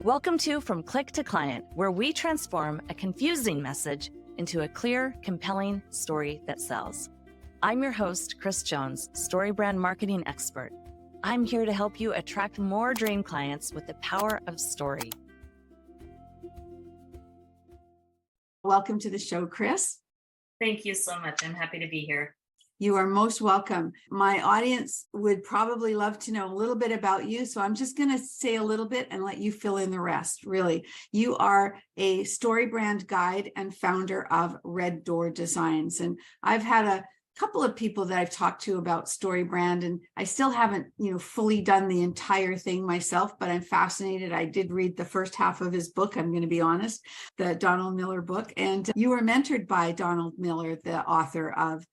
Welcome to From Click to Client, where we transform a confusing message into a clear, compelling story that sells. I'm your host, Kris Jones, StoryBrand marketing expert. I'm here to help you attract more dream clients with the power of story. Welcome to the show, Kris. Thank you so much. I'm happy to be here. You are most welcome. My audience would probably love to know a little bit about you, so I'm just going to say a little bit and let you fill in the rest, really. You are a StoryBrand guide and founder of Red Door Designs, and I've had a couple of people that I've talked to about StoryBrand, and I still haven't, fully done the entire thing myself, but I'm fascinated. I did read the first half of his book, I'm going to be honest, the Donald Miller book, and you were mentored by Donald Miller, the author of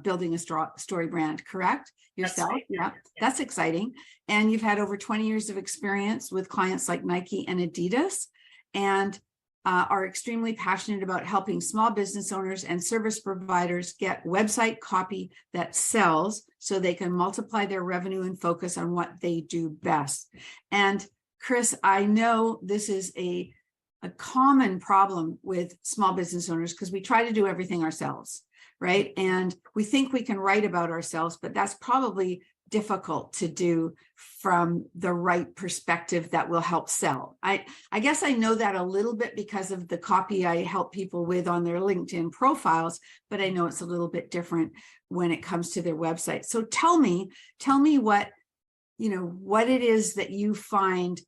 Building a StoryBrand, correct? Yourself? That's right. Yeah, that's exciting. And you've had over 20 years of experience with clients like Nike and Adidas, and are extremely passionate about helping small business owners and service providers get website copy that sells so they can multiply their revenue and focus on what they do best. And Kris, I know this is a common problem with small business owners because we try to do everything ourselves, right? And we think we can write about ourselves, but that's probably difficult to do from the right perspective that will help sell. I guess I know that a little bit because of the copy I help people with on their LinkedIn profiles, but I know it's a little bit different when it comes to their website. So tell me what, what it is that you find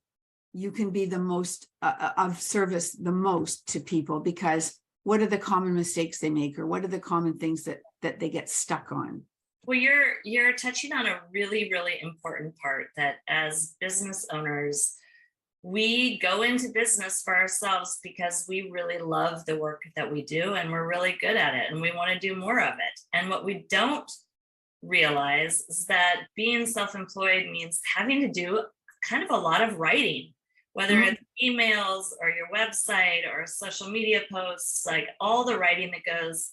you can be the most of service the most to people, because what are the common mistakes they make, or what are the common things that they get stuck on? Well, you're touching on a really, really important part, that as business owners, we go into business for ourselves because we really love the work that we do and we're really good at it and we want to do more of it. And what we don't realize is that being self-employed means having to do kind of a lot of writing, whether it's emails or your website or social media posts, like all the writing that goes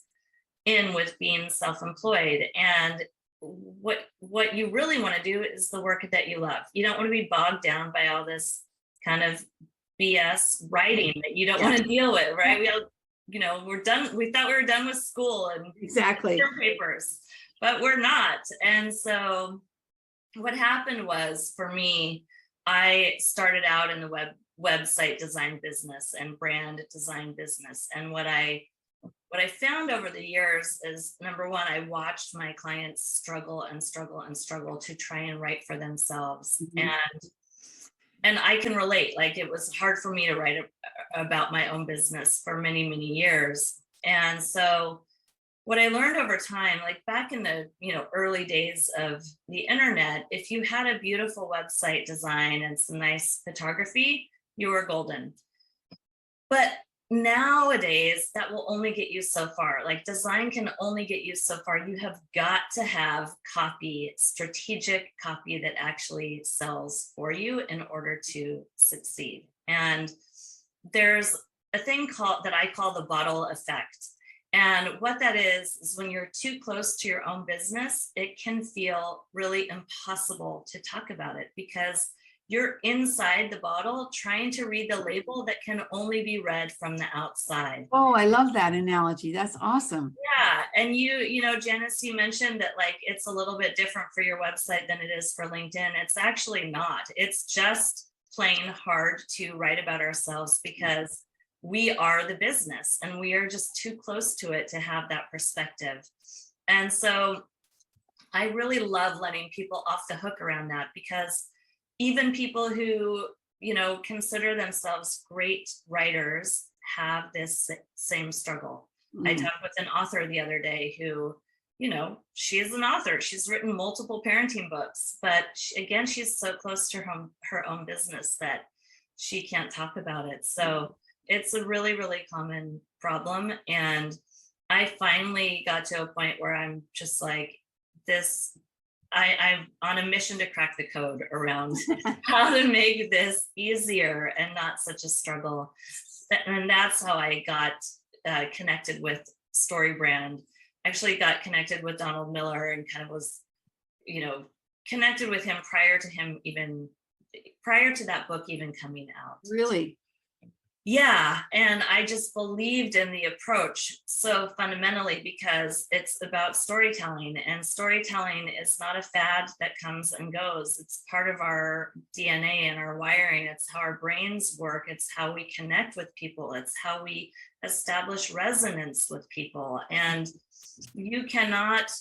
in with being self-employed. And what you really want to do is the work that you love. You don't want to be bogged down by all this kind of BS writing that you don't want to deal with, right? We all, we're done. We thought we were done with school and exactly papers, but we're not. And so what happened was, for me, I started out in the website design business and brand design business. And what I found over the years is, number one, I watched my clients struggle and struggle and struggle to try and write for themselves. And I can relate. Like, it was hard for me to write about my own business for many, many years. And so what I learned over time, like back in the early days of the internet, if you had a beautiful website design and some nice photography, you were golden. But nowadays, that will only get you so far. Like, design can only get you so far. You have got to have copy, strategic copy that actually sells for you in order to succeed. And there's a thing that I call the bottle effect. And what that is when you're too close to your own business, it can feel really impossible to talk about it because you're inside the bottle trying to read the label that can only be read from the outside. Oh, I love that analogy. That's awesome. Yeah. And Janice, you mentioned that like it's a little bit different for your website than it is for LinkedIn. It's actually not. It's just plain hard to write about ourselves because we are the business and we are just too close to it to have that perspective. And so I really love letting people off the hook around that, because even people who, consider themselves great writers have this same struggle. I talked with an author the other day who, she is an author. She's written multiple parenting books, but she's so close to her own business that she can't talk about it. So it's a really, really common problem. And I finally got to a point where I'm just like, I'm on a mission to crack the code around how to make this easier and not such a struggle. And that's how I got connected with StoryBrand. Actually got connected with Donald Miller and kind of was, connected with him prior to him even prior to that book even coming out. Really? Yeah. And I just believed in the approach so fundamentally because it's about storytelling, and storytelling is not a fad that comes and goes. It's part of our DNA and our wiring. It's how our brains work. It's how we connect with people. It's how we establish resonance with people. And you cannot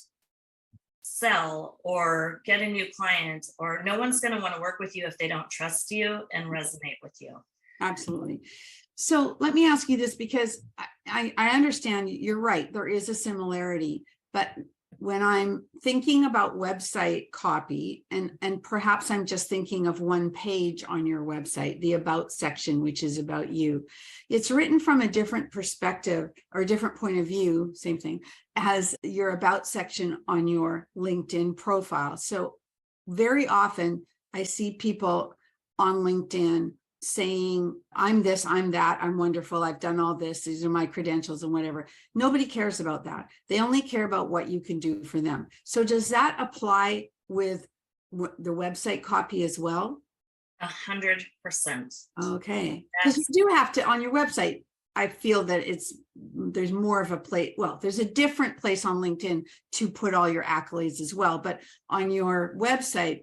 sell or get a new client, or no one's going to want to work with you if they don't trust you and resonate with you. Absolutely. So let me ask you this, because I understand you're right. There is a similarity, but when I'm thinking about website copy, and perhaps I'm just thinking of one page on your website, the about section, which is about you, it's written from a different perspective or a different point of view, same thing, as your about section on your LinkedIn profile. So very often I see people on LinkedIn saying, I'm this, I'm that, I'm wonderful, I've done all this, these are my credentials and whatever. Nobody cares about that. They only care about what you can do for them. So does that apply with the website copy as well? 100%. Okay. Because you do have to, on your website, I feel that there's more of a place, well, there's a different place on LinkedIn to put all your accolades as well. But on your website,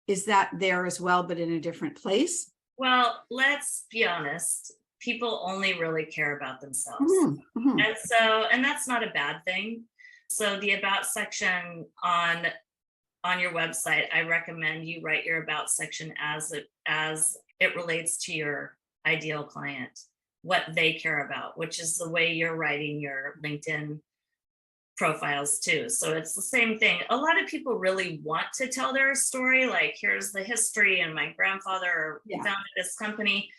is that there as well, but in a different place? Well, let's be honest. People only really care about themselves. Mm-hmm, mm-hmm. And that's not a bad thing. So the about section on your website, I recommend you write your about section as it relates to your ideal client, what they care about, which is the way you're writing your LinkedIn profiles too. So it's the same thing. A lot of people really want to tell their story, like here's the history, and my grandfather founded this company.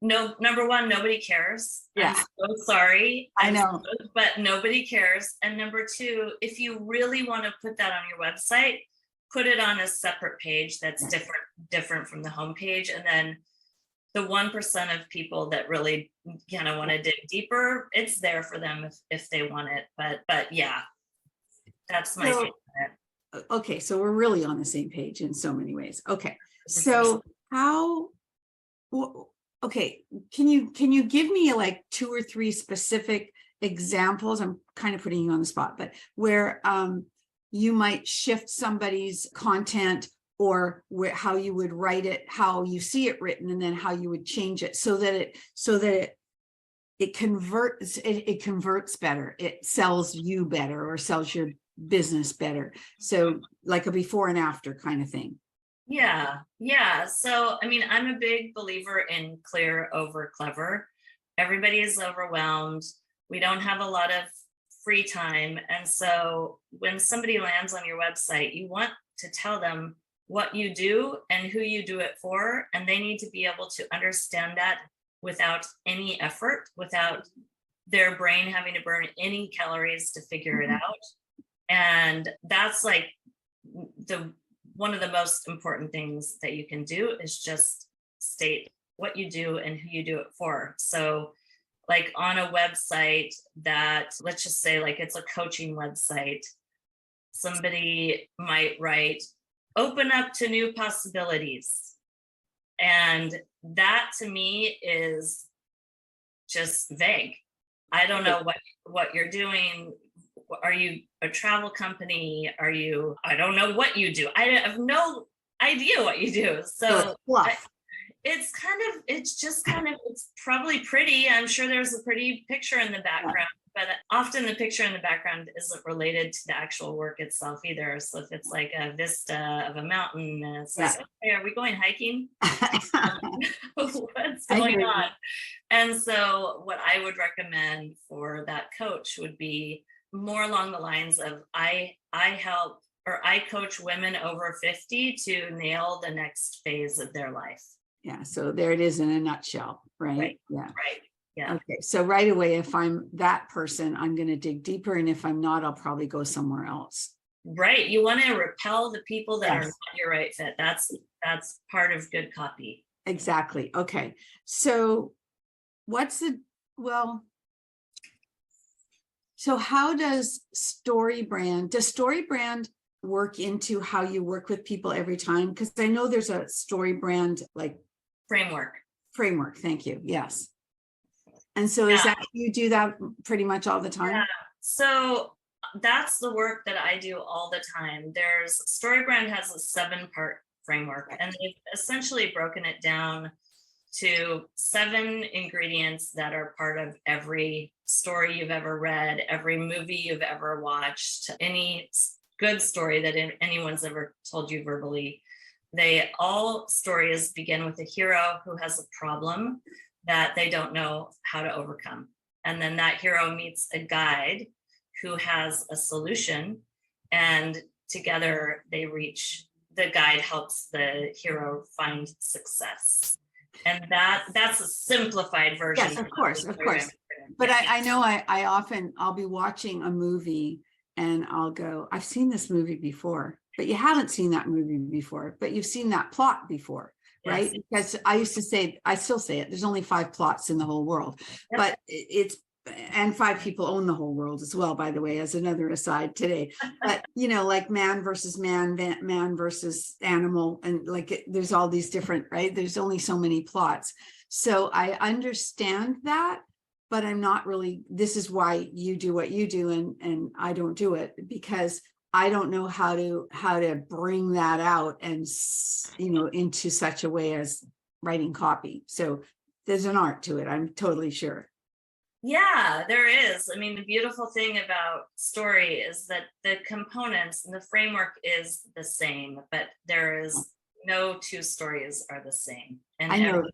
No, number one, nobody cares. Yeah. I'm so sorry. I know. But nobody cares. And number two, if you really want to put that on your website, put it on a separate page that's different from the homepage. And then the 1% of people that really kind of want to dig deeper, it's there for them if they want it. But yeah, that's my take on it. Okay, so we're really on the same page in so many ways. Okay, so okay, can you give me like 2 or 3 specific examples? I'm kind of putting you on the spot, but where you might shift somebody's content, or how you would write it, how you see it written, and then how you would change it so that it converts better, it sells you better, or sells your business better. So like a before and after kind of thing. Yeah. So, I mean, I'm a big believer in clear over clever. Everybody is overwhelmed. We don't have a lot of free time. And so when somebody lands on your website, you want to tell them what you do and who you do it for. And they need to be able to understand that without any effort, without their brain having to burn any calories to figure it out. And that's like one of the most important things that you can do is just state what you do and who you do it for. So like on a website that, let's just say like it's a coaching website, somebody might write, open up to new possibilities. And that to me is just vague. I don't know what you're doing. Are you a travel company? I don't know what you do. I have no idea what you do. So it's probably pretty. I'm sure there's a pretty picture in the background, but often the picture in the background isn't related to the actual work itself either. So if it's like a vista of a mountain, it's like, okay, are we going hiking? What's going on? And so what I would recommend for that coach would be more along the lines of I help, or I coach women over 50 to nail the next phase of their life. Yeah. So there it is in a nutshell, right? Yeah. Right. Yeah. Okay. So right away, if I'm that person, I'm going to dig deeper. And if I'm not, I'll probably go somewhere else. Right. You want to repel the people that are not your right fit. That's part of good copy. Exactly. Okay. So so how does StoryBrand work into how you work with people every time? Because I know there's a StoryBrand like framework. Thank you. Yes. And so is that, you do that pretty much all the time? Yeah. So that's the work that I do all the time. StoryBrand has a 7-part framework, and they've essentially broken it down to 7 ingredients that are part of every story you've ever read, every movie you've ever watched, any good story that anyone's ever told you verbally. All stories begin with a hero who has a problem that they don't know how to overcome. And then that hero meets a guide who has a solution, and together the guide helps the hero find success. And that's a simplified version. Yes, of course. But I know I'll be watching a movie and I'll go, I've seen this movie before, but you haven't seen that movie before, but you've seen that plot before. Right? Yes. Because I still say it, there's only 5 plots in the whole world, but and 5 people own the whole world as well, by the way, as another aside today. But, like man versus man, man versus animal. And there's all these different, right? There's only so many plots. So I understand that, but I'm not really, this is why you do what you do and I don't do it, because I don't know how to bring that out and, into such a way as writing copy. So there's an art to it. I'm totally sure. Yeah, there is. I mean, the beautiful thing about story is that the components and the framework is the same, but there is no 2 stories are the same. And I know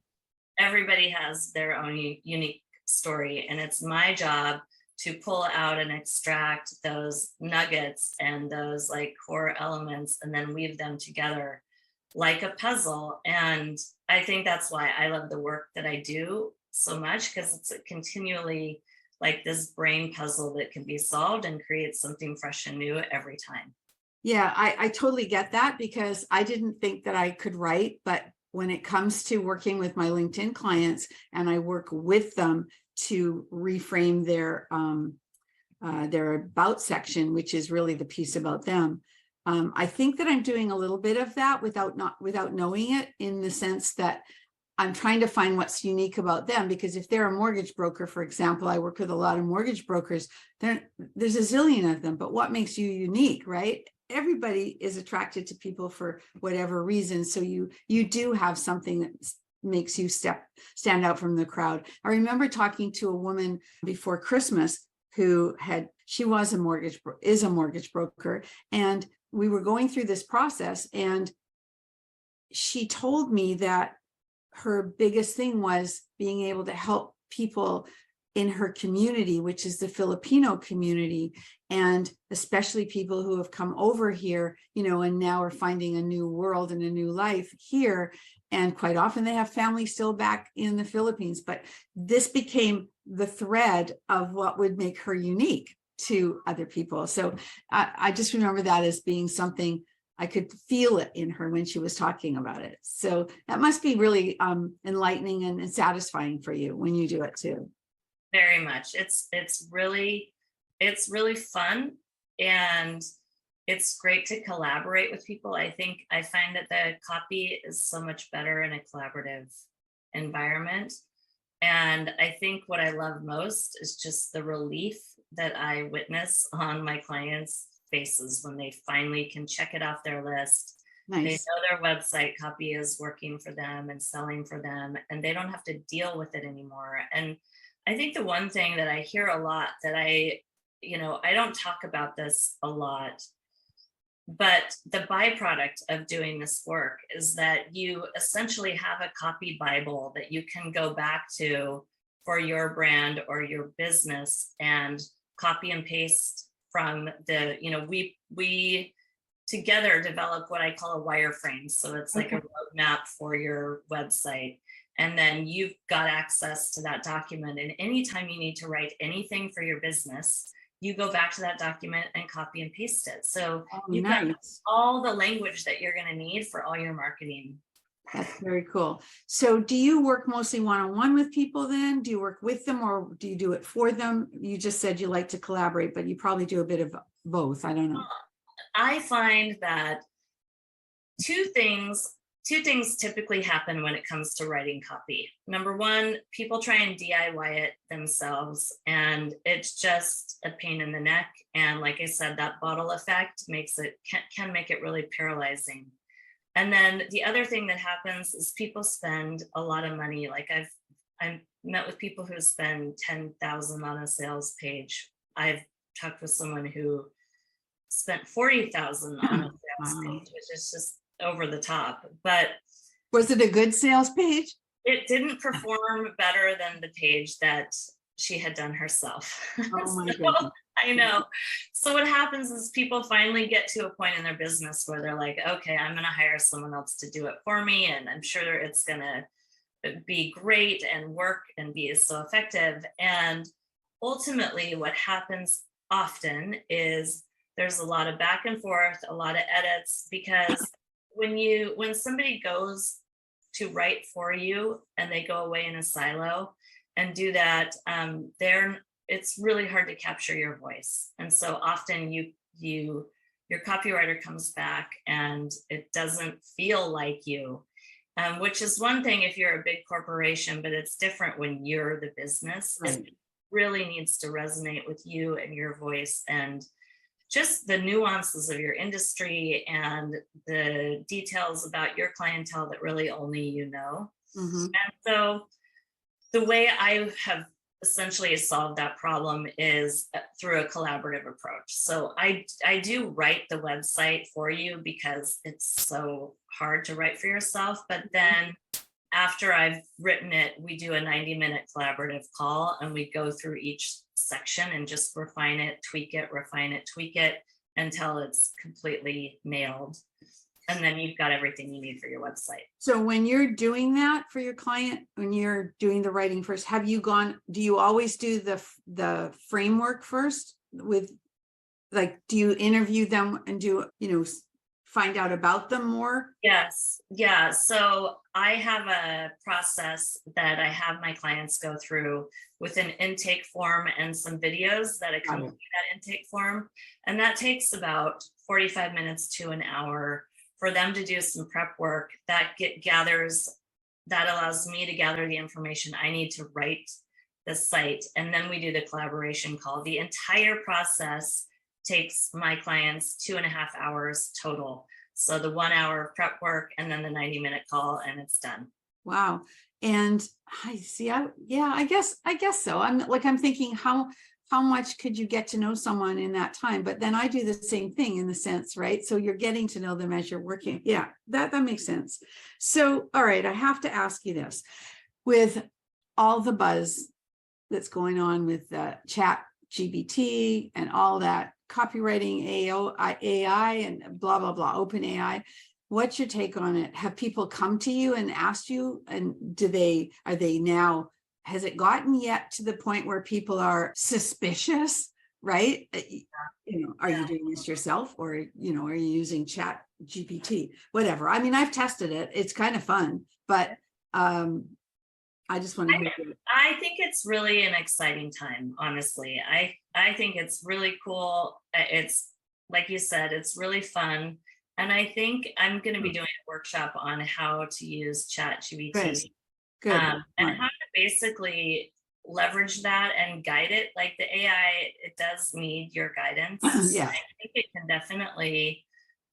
everybody has their own unique story. And it's my job to pull out and extract those nuggets and those core elements and then weave them together like a puzzle. And I think that's why I love the work that I do so much, because it's continually this brain puzzle that can be solved and create something fresh and new every time. Yeah, I totally get that, because I didn't think that I could write, but when it comes to working with my LinkedIn clients and I work with them to reframe their about section, which is really the piece about them. I think that I'm doing a little bit of that without knowing it, in the sense that I'm trying to find what's unique about them, because if they're a mortgage broker, for example, I work with a lot of mortgage brokers, there's a zillion of them, but what makes you unique, right? Everybody is attracted to people for whatever reason. So you do have something that makes you stand out from the crowd. I remember talking to a woman before Christmas she is a mortgage broker, and we were going through this process, and she told me that her biggest thing was being able to help people in her community, which is the Filipino community, and especially people who have come over here, and now are finding a new world and a new life here. And quite often they have family still back in the Philippines, but this became the thread of what would make her unique to other people. So I just remember that as being something I could feel it in her when she was talking about it. So that must be really enlightening and satisfying for you when you do it too. Very much. It's really fun, and it's great to collaborate with people. I find that the copy is so much better in a collaborative environment. And I think what I love most is just the relief that I witness on my clients' faces when they finally can check it off their list. Nice. They know their website copy is working for them and selling for them, and they don't have to deal with it anymore. And I think the one thing that I hear a lot that I don't talk about this a lot, but the byproduct of doing this work is that you essentially have a copy Bible that you can go back to for your brand or your business and copy and paste from we together develop what I call a wireframe. So it's like a roadmap for your website. And then you've got access to that document. And anytime you need to write anything for your business, you go back to that document and copy and paste it. So you've got all the language that you're going to need for all your marketing. That's very cool. So do you work mostly one-on-one with people then? Do you work with them, or do you do it for them? You just said you like to collaborate, but you probably do a bit of both. I don't know. I find that two things typically happen when it comes to writing copy. Number one, people try and DIY it themselves, and it's just a pain in the neck. And like I said, that bottle effect can make it really paralyzing. And then the other thing that happens is people spend a lot of money. Like I've met with people who spend $10,000 on a sales page. I've talked with someone who spent $40,000 on a sales page, which is just over the top. But was it a good sales page? It didn't perform better than the page that she had done herself. Oh my goodness. I know. So what happens is people finally get to a point in their business where they're like, okay, I'm going to hire someone else to do it for me, and I'm sure it's going to be great and work and be so effective. And ultimately what happens often is there's a lot of back and forth, a lot of edits, because when somebody goes to write for you and they go away in a silo and do that, it's really hard to capture your voice. And so often your copywriter comes back and it doesn't feel like you, which is one thing if you're a big corporation, but it's different when you're the business. Right. It really needs to resonate with you and your voice, and just the nuances of your industry and the details about your clientele that really only you know. Mm-hmm. And so the way I have essentially solved that problem is through a collaborative approach. So I do write the website for you because it's so hard to write for yourself. But then after I've written it, we do a 90-minute collaborative call and we go through each section and just refine it, tweak it until it's completely nailed. And then you've got everything you need for your website. So when you're doing that for your client, when you're doing the writing first, do you always do the framework first do you interview them and find out about them more? Yes. Yeah. So I have a process that I have my clients go through with an intake form and some videos that accompany that intake form. And that takes about 45 minutes to an hour for them to do some prep work that allows me to gather the information I need to write the site. And then we do the collaboration call. The entire process takes my clients 2.5 hours total. So the 1 hour of prep work and then the 90-minute call, and it's done. Wow. And I see, I guess so. I'm thinking how much could you get to know someone in that time? But then I do the same thing in the sense, right? So you're getting to know them as you're working. Yeah, that makes sense. So, all right, I have to ask you this. With all the buzz that's going on with chat GPT and all that copywriting, AI and blah, blah, blah, open AI, what's your take on it? Have people come to you and asked you, and has it gotten yet to the point where people are suspicious, right? Are you doing this yourself, or, are you using chat GPT, whatever? I mean, I've tested it. It's kind of fun, but I just want to hear you. I think it's really an exciting time, honestly. I think it's really cool. It's, like you said, it's really fun. And I think I'm going to be doing a workshop on how to use chat GPT. Good. And how to basically leverage that and guide it. Like the AI, it does need your guidance. Yeah. I think it can definitely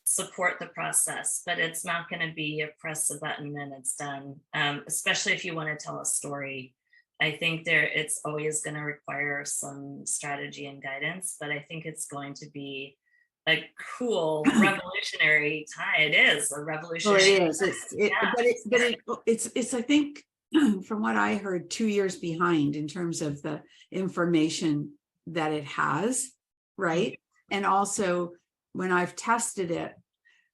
support the process, but it's not going to be a press a button and it's done. Especially if you want to tell a story. I think it's always going to require some strategy and guidance, but I think it's going to be a cool revolutionary time. It is a revolutionary. It is. It's I think from what I heard, 2 years behind in terms of the information that it has, right? And also when I've tested it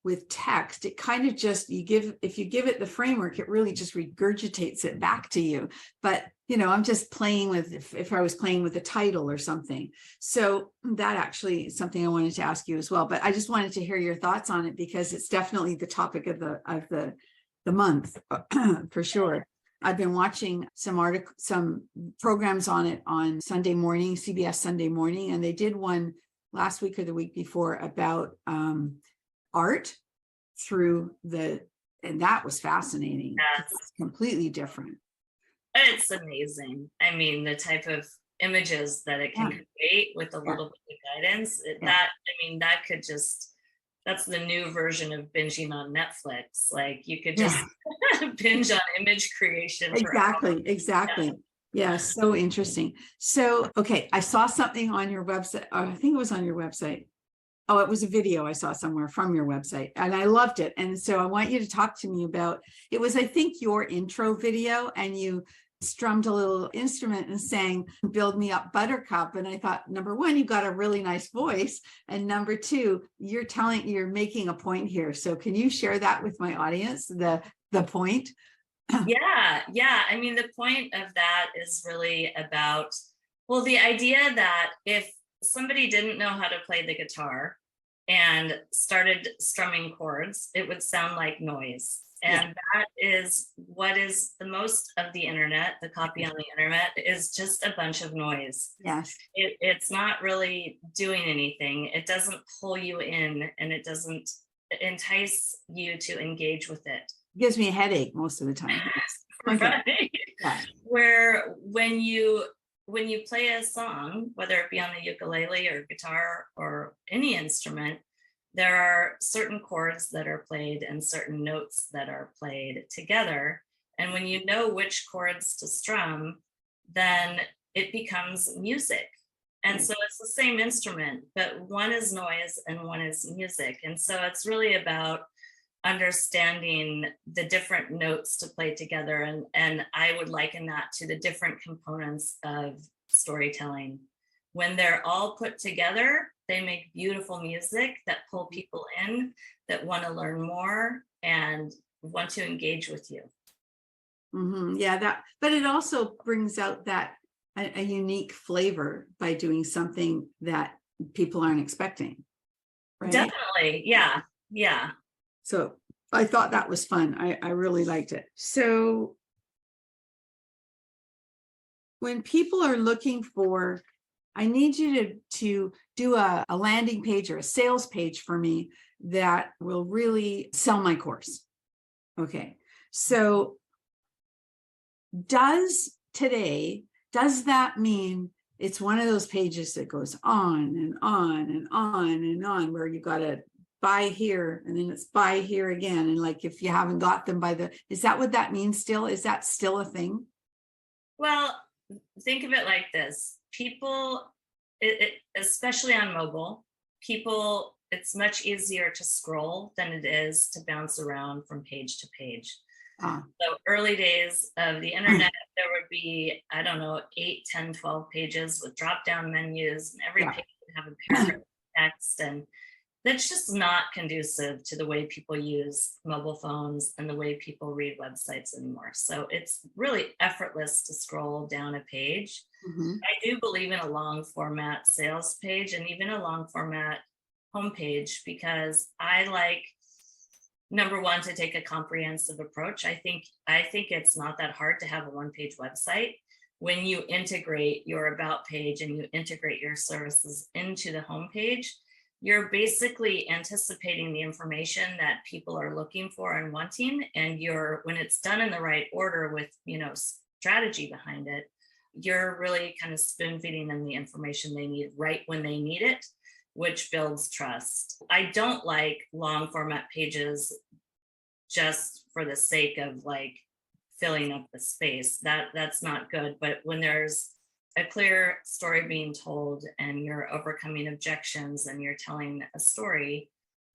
with text, it kind of just, if you give it the framework, it really just regurgitates it back to you. But, I'm just playing with, if I was playing with a title or something. So that actually is something I wanted to ask you as well, but I just wanted to hear your thoughts on it because it's definitely the topic of the month for sure. I've been watching some programs on it on Sunday morning, CBS Sunday Morning, and they did one last week or the week before about art and that was fascinating. Yes. It's completely different. It's amazing. I mean, the type of images that it can create with a little bit of guidance, that's the new version of binging on Netflix. Like you could just binge on image creation. Exactly. Yeah, so interesting. So, okay, I saw something on your website. I think it was on your website. Oh, it was a video I saw somewhere from your website, and I loved it. And so I want you to talk to me about, it was, I think, your intro video, and you strummed a little instrument and sang "Build Me Up Buttercup." And I thought, number one, you've got a really nice voice, and number two, you're making a point here. So can you share that with my audience, the point? Yeah. I mean, the point of that is really about, well, the idea that if somebody didn't know how to play the guitar and started strumming chords, it would sound like noise. And that is what is the most of the internet. The copy on the internet is just a bunch of noise. Yes. It's not really doing anything. It doesn't pull you in, and it doesn't entice you to engage with it. It gives me a headache most of the time. Right. Yeah. Where when you play a song, whether it be on the ukulele or guitar or any instrument, there are certain chords that are played and certain notes that are played together. And when you know which chords to strum, then it becomes music. And so it's the same instrument, but one is noise and one is music. And so it's really about understanding the different notes to play together. And I would liken that to the different components of storytelling. When they're all put together, they make beautiful music that pull people in, that want to learn more and want to engage with you. Mm-hmm. Yeah, but it also brings out that a unique flavor by doing something that people aren't expecting. Right? Definitely. Yeah. So I thought that was fun. I really liked it. So when people are looking for, I need you to do a landing page or a sales page for me that will really sell my course. Okay. So does that mean it's one of those pages that goes on and on and on and on, where you got to buy here and then it's buy here again? And like, if you haven't got them is that what that means still? Is that still a thing? Well, think of it like this. People, especially on mobile, it's much easier to scroll than it is to bounce around from page to page. So early days of the internet, there would be, 8, 10, 12 pages with drop-down menus, and every page would have a paragraph of text. And that's just not conducive to the way people use mobile phones and the way people read websites anymore. So it's really effortless to scroll down a page. Mm-hmm. I do believe in a long format sales page and even a long format homepage, because I like, number one, to take a comprehensive approach. I think it's not that hard to have a one-page website. When you integrate your about page and you integrate your services into the homepage, you're basically anticipating the information that people are looking for and wanting. And when it's done in the right order with, strategy behind it, you're really kind of spoon feeding them the information they need right when they need it, which builds trust. I don't like long format pages just for the sake of like filling up the space. That's not good. But when there's a clear story being told and you're overcoming objections and you're telling a story,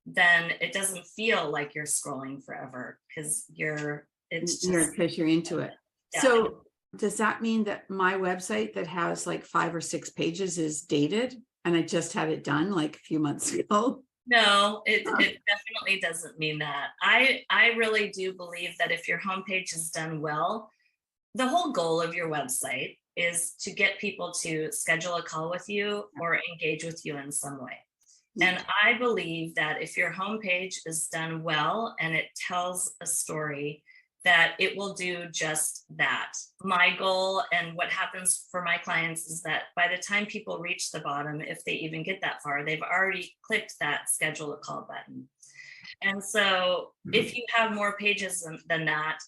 then it doesn't feel like you're scrolling forever, because you're into it. Yeah. So does that mean that my website that has like 5 or 6 pages is dated and I just had it done like a few months ago? No, it definitely doesn't mean that. I really do believe that if your homepage is done well, the whole goal of your website is to get people to schedule a call with you or engage with you in some way. And I believe that if your homepage is done well and it tells a story, that it will do just that. My goal and what happens for my clients is that by the time people reach the bottom, if they even get that far, they've already clicked that schedule a call button. And so if you have more pages than that,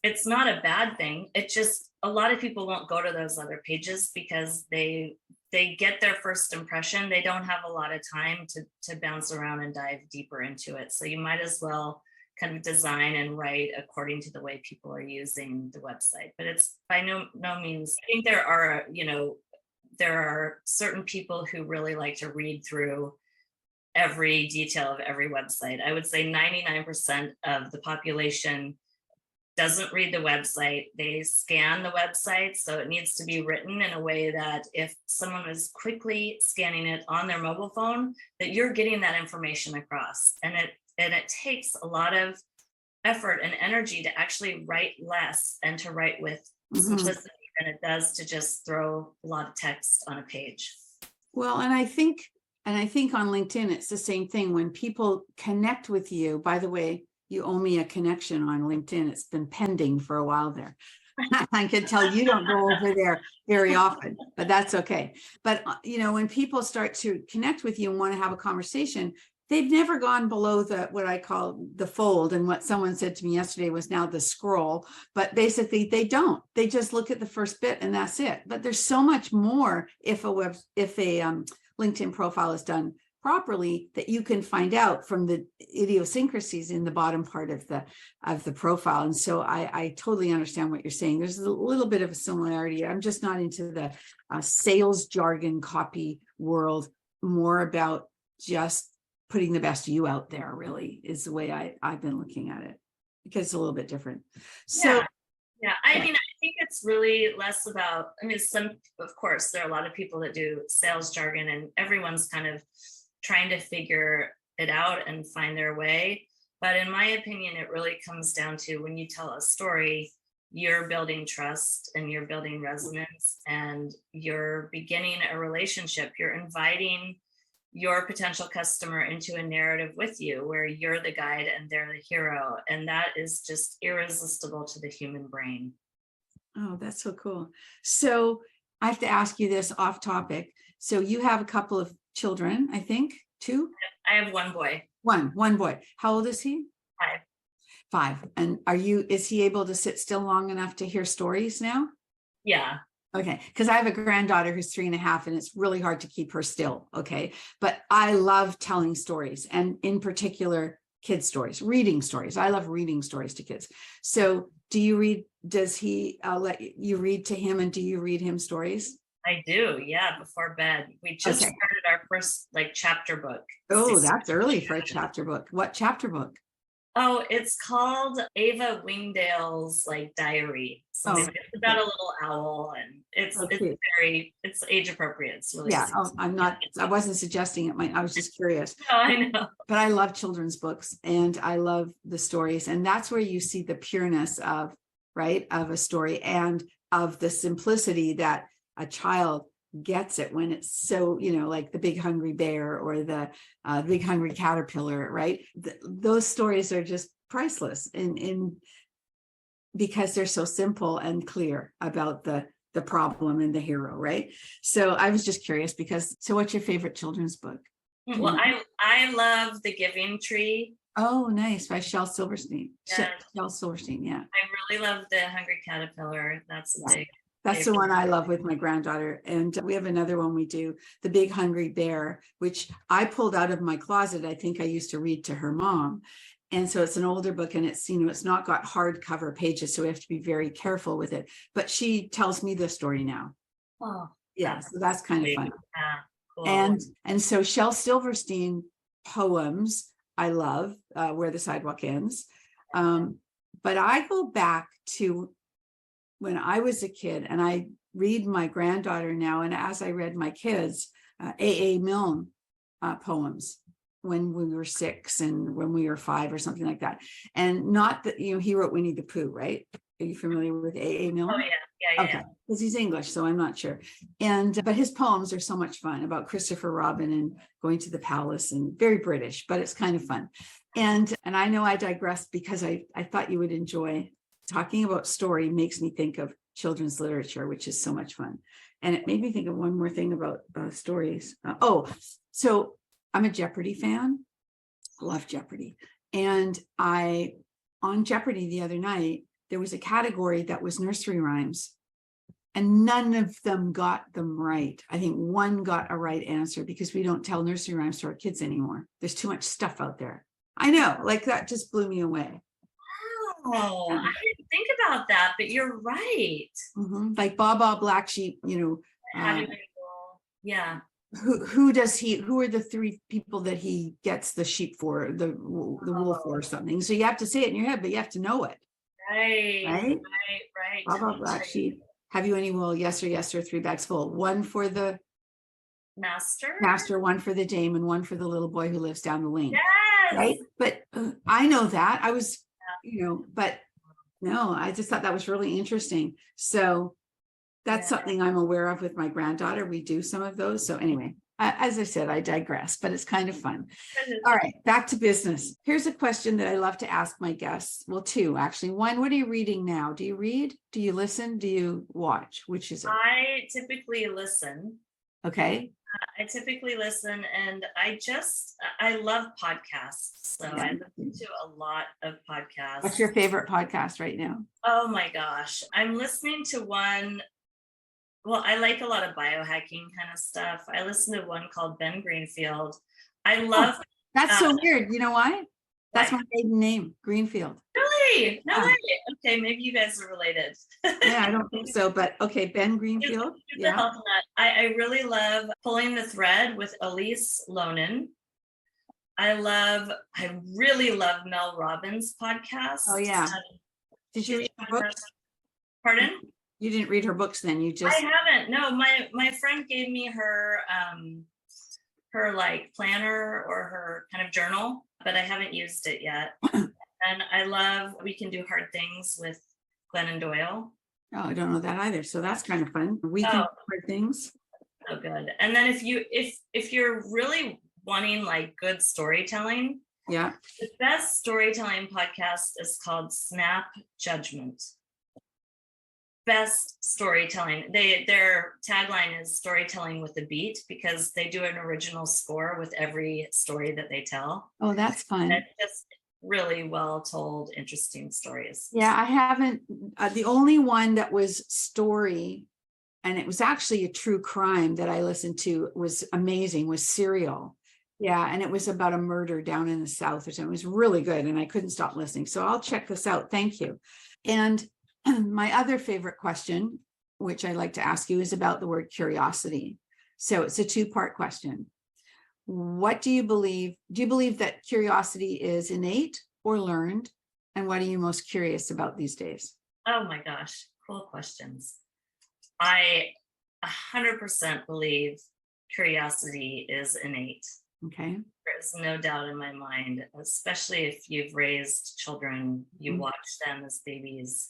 it's not a bad thing. It just, a lot of people won't go to those other pages because they get their first impression. They don't have a lot of time to bounce around and dive deeper into it. So you might as well kind of design and write according to the way people are using the website. But it's by no means, I think there are certain people who really like to read through every detail of every website. I would say 99% of the population doesn't read the website. They scan the website. So it needs to be written in a way that if someone is quickly scanning it on their mobile phone, that you're getting that information across. And it takes a lot of effort and energy to actually write less and to write with simplicity than it does to just throw a lot of text on a page. Well, and I think on LinkedIn, it's the same thing. When people connect with you, by the way, you owe me a connection on LinkedIn. It's been pending for a while there. I can tell you don't go over there very often, but that's okay. But, when people start to connect with you and want to have a conversation, they've never gone below what I call the fold. And what someone said to me yesterday was now the scroll, but basically they don't, they just look at the first bit and that's it. But there's so much more if a LinkedIn profile is done properly that you can find out from the idiosyncrasies in the bottom part of the profile. And so I totally understand what you're saying. There's a little bit of a similarity. I'm just not into the sales jargon copy world, more about just putting the best of you out there, really, is the way I've been looking at it, because it's a little bit different. So yeah. I mean, I think it's really less about, of course, there are a lot of people that do sales jargon and everyone's kind of trying to figure it out and find their way. But in my opinion, it really comes down to when you tell a story, you're building trust and you're building resonance and you're beginning a relationship. You're inviting your potential customer into a narrative with you where you're the guide and they're the hero. And that is just irresistible to the human brain. Oh, that's so cool. So I have to ask you this off topic. So you have a couple of children, I think, 2? I have one boy. One boy. How old is he? 5. 5. And is he able to sit still long enough to hear stories now? Yeah. Okay. Because I have a granddaughter who's 3.5 and it's really hard to keep her still. Okay. But I love telling stories, and in particular, kids stories, reading stories. I love reading stories to kids. So does he let you read to him, and do you read him stories? I do. Yeah. Before bed. We just started our first chapter book. Oh, that's early for a chapter book. What chapter book? Oh, it's called Ava Wingdale's diary. So it's about a little owl, and it's age appropriate. It's really I wasn't suggesting it. I was just curious. No, I know. But I love children's books and I love the stories, and that's where you see the pureness of a story and of the simplicity that a child gets it when it's so, like the Big Hungry Bear or the Big Hungry Caterpillar, right? Those stories are just priceless in because they're so simple and clear about the problem and the hero, right? So I was just curious so what's your favorite children's book? Well, I love The Giving Tree. Oh, nice. By Shel Silverstein. Yeah. Shel Silverstein, yeah. I really love The Hungry Caterpillar. That's big. That's the one I love with my granddaughter. And we have another one we do, The Big Hungry Bear, which I pulled out of my closet. I think I used to read to her mom. And so it's an older book, and it's, it's not got hardcover pages, so we have to be very careful with it. But she tells me the story now. Oh, yeah. So that's kind of fun. Yeah, cool. And so Shel Silverstein poems, I love Where the Sidewalk Ends. But I go back to when I was a kid, and I read my granddaughter now, and as I read my kids, A.A. Milne poems when we were 6 and when we were 5 or something like that. And not that, he wrote Winnie the Pooh, right? Are you familiar with A.A. Milne? Oh, yeah. Okay, because he's English, so I'm not sure. But his poems are so much fun about Christopher Robin and going to the palace, and very British, but it's kind of fun. And I know I digressed because I thought you would enjoy talking about story makes me think of children's literature, which is so much fun. And it made me think of one more thing about stories. So I'm a Jeopardy fan. Love Jeopardy. And on Jeopardy the other night, there was a category that was nursery rhymes. And none of them got them right. I think one got a right answer because we don't tell nursery rhymes to our kids anymore. There's too much stuff out there. I know, like that just blew me away. Oh, I didn't think about that, but you're right. Like Baba Black Sheep, How do we roll? Yeah. Who are the three people that he gets the sheep for, the wool for or something? So you have to say it in your head, but you have to know it. Right. Baba Black Sheep. Have you any wool? Yes or 3 bags full. One for the master, one for the dame, and one for the little boy who lives down the lane. Yes. Right. But I know that. I was, but no, I just thought that was really interesting. So that's something I'm aware of with my granddaughter. We do some of those. So anyway, as I said, I digress, but it's kind of fun. All right, back to business. Here's a question that I love to ask my guests. Well, 2, actually. 1, what are you reading now? Do you read? Do you listen? Do you watch? Which is it? I typically listen. Okay. I typically listen, and I love podcasts. So I listen to a lot of podcasts. What's your favorite podcast right now? Oh my gosh. I'm listening to one. Well, I like a lot of biohacking kind of stuff. I listen to one called Ben Greenfield. I love. That's so weird. You know why? That's my maiden name, Greenfield. Really? No way. Okay, maybe you guys are related. Yeah, I don't think so, but okay, Ben Greenfield. Yeah. I really love Pulling the Thread with Elise Lonan. I really love Mel Robbins' podcast. Oh yeah. Did you read her books? Pardon? You didn't read her books then, I haven't. No, my friend gave me her like planner or her kind of journal, but I haven't used it yet. And I love We Can Do Hard Things with Glennon Doyle. Oh, I don't know that either. So that's kind of fun. We Can Do Hard Things. So good. And then if you're really wanting like good storytelling, the best storytelling podcast is called Snap Judgment. Best storytelling. Their tagline is storytelling with a beat, because they do an original score with every story that they tell. Oh, that's fun. And it's just really well told, interesting stories. Yeah, I haven't. The only one that was story, and it was actually a true crime that I listened to, was amazing, was Serial. Yeah, and it was about a murder down in the South or something. It was really good, and I couldn't stop listening. So I'll check this out. Thank you. And my other favorite question, which I like to ask you, is about the word curiosity. So it's a 2-part question. What do you believe? Do you believe that curiosity is innate or learned? And what are you most curious about these days? Oh my gosh, cool questions. I 100% believe curiosity is innate. Okay. There's no doubt in my mind, especially if you've raised children, you watch them as babies.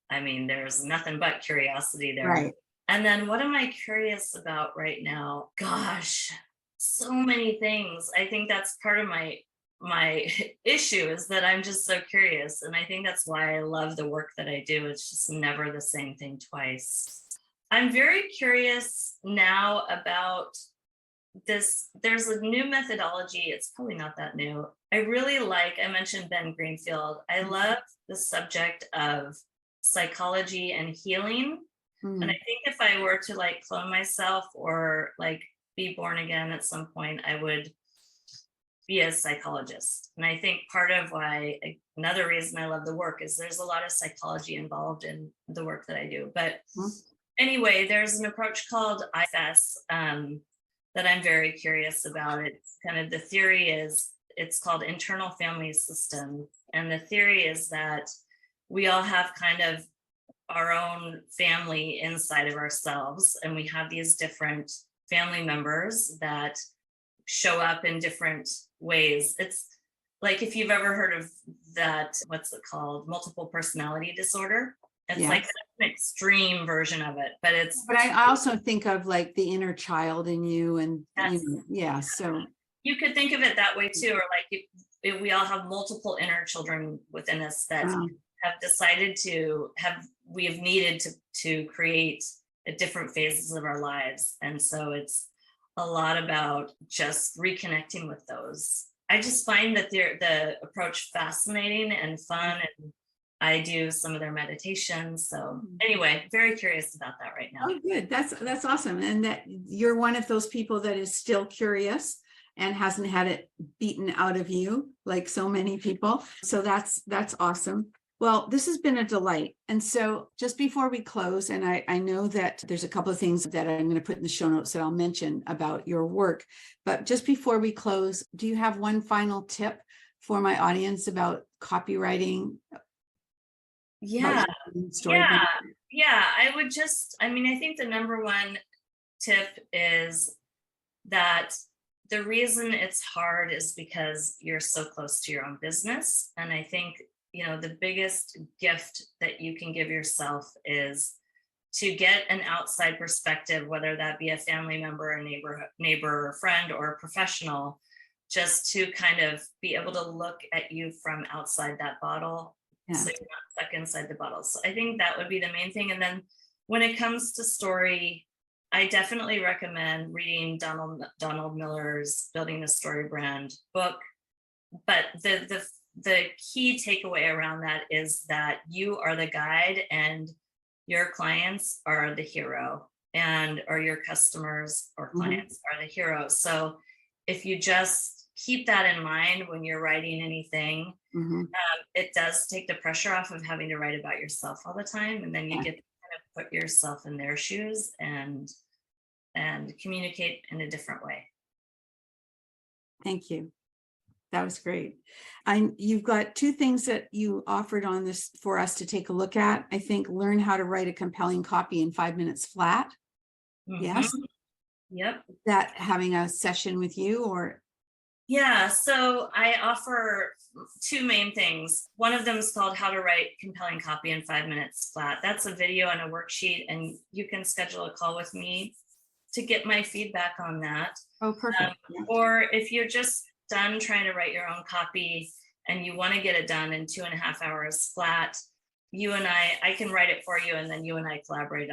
I mean, there's nothing but curiosity there. Right. And then what am I curious about right now? Gosh, so many things. I think that's part of my issue, is that I'm just so curious. And I think that's why I love the work that I do. It's just never the same thing twice. I'm very curious now about this. There's a new methodology. It's probably not that new. I mentioned Ben Greenfield. I love the subject of psychology and healing. And I think if I were to like clone myself or like be born again at some point, I would be a psychologist. And I think part of another reason I love the work is there's a lot of psychology involved in the work that I do. But anyway, there's an approach called IFS that I'm very curious about. It's kind of, the theory is, it's called internal family system. And the theory is that we all have kind of our own family inside of ourselves, and we have these different family members that show up in different ways. It's like, if you've ever heard of that, what's it called? Multiple personality disorder. It's like an extreme version of it, but I also think of like the inner child in you, and so you could think of it that way too, or like we all have multiple inner children within us that have decided we have needed to create different phases of our lives. And so it's a lot about just reconnecting with those. I just find that the approach fascinating and fun, and I do some of their meditations. So anyway, very curious about that right now. Oh, good. That's awesome. And that you're one of those people that is still curious and hasn't had it beaten out of you like so many people. So that's awesome. Well, this has been a delight. And so just before we close, and I know that there's a couple of things that I'm going to put in the show notes that I'll mention about your work, but just before we close, do you have one final tip for my audience about copywriting? Yeah. I would I think the number one tip is that the reason it's hard is because you're so close to your own business. And I think, the biggest gift that you can give yourself is to get an outside perspective, whether that be a family member, a neighbor, or friend, or a professional, just to kind of be able to look at you from outside that bottle. Yeah. So you're not stuck inside the bottle. So I think that would be the main thing. And then when it comes to story, I definitely recommend reading Donald Miller's Building the Story Brand book. But the key takeaway around that is that you are the guide and your clients are the hero, or your customers or clients are the hero. So if you just keep that in mind when you're writing anything, it does take the pressure off of having to write about yourself all the time. And then you get to kind of put yourself in their shoes and communicate in a different way. Thank you. That was great. You've got two things that you offered on this for us to take a look at. I think learn how to write a compelling copy in 5 minutes flat. Yes. Yep. That having a session with you or? Yeah. So I offer two main things. One of them is called How to Write Compelling Copy in 5 minutes flat. That's a video and a worksheet, and you can schedule a call with me to get my feedback on that. Oh, perfect. Or if you're just done trying to write your own copy and you want to get it done in 2.5 hours flat, you and I can write it for you, and then you and I collaborate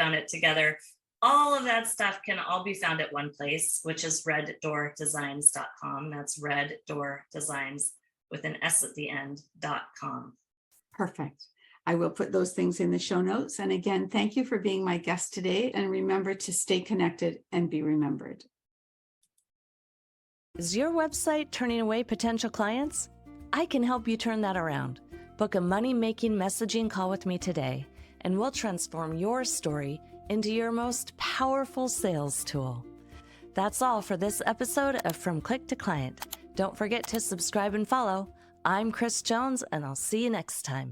on it together. All of that stuff can all be found at one place, which is reddoordesigns.com. That's Red Door Designs with an S at the end.com. Perfect. I will put those things in the show notes. And again, thank you for being my guest today. And remember to stay connected and be remembered. Is your website turning away potential clients? I can help you turn that around. Book a money-making messaging call with me today, and we'll transform your story into your most powerful sales tool. That's all for this episode of From Click to Client. Don't forget to subscribe and follow. I'm Kris Jones, and I'll see you next time.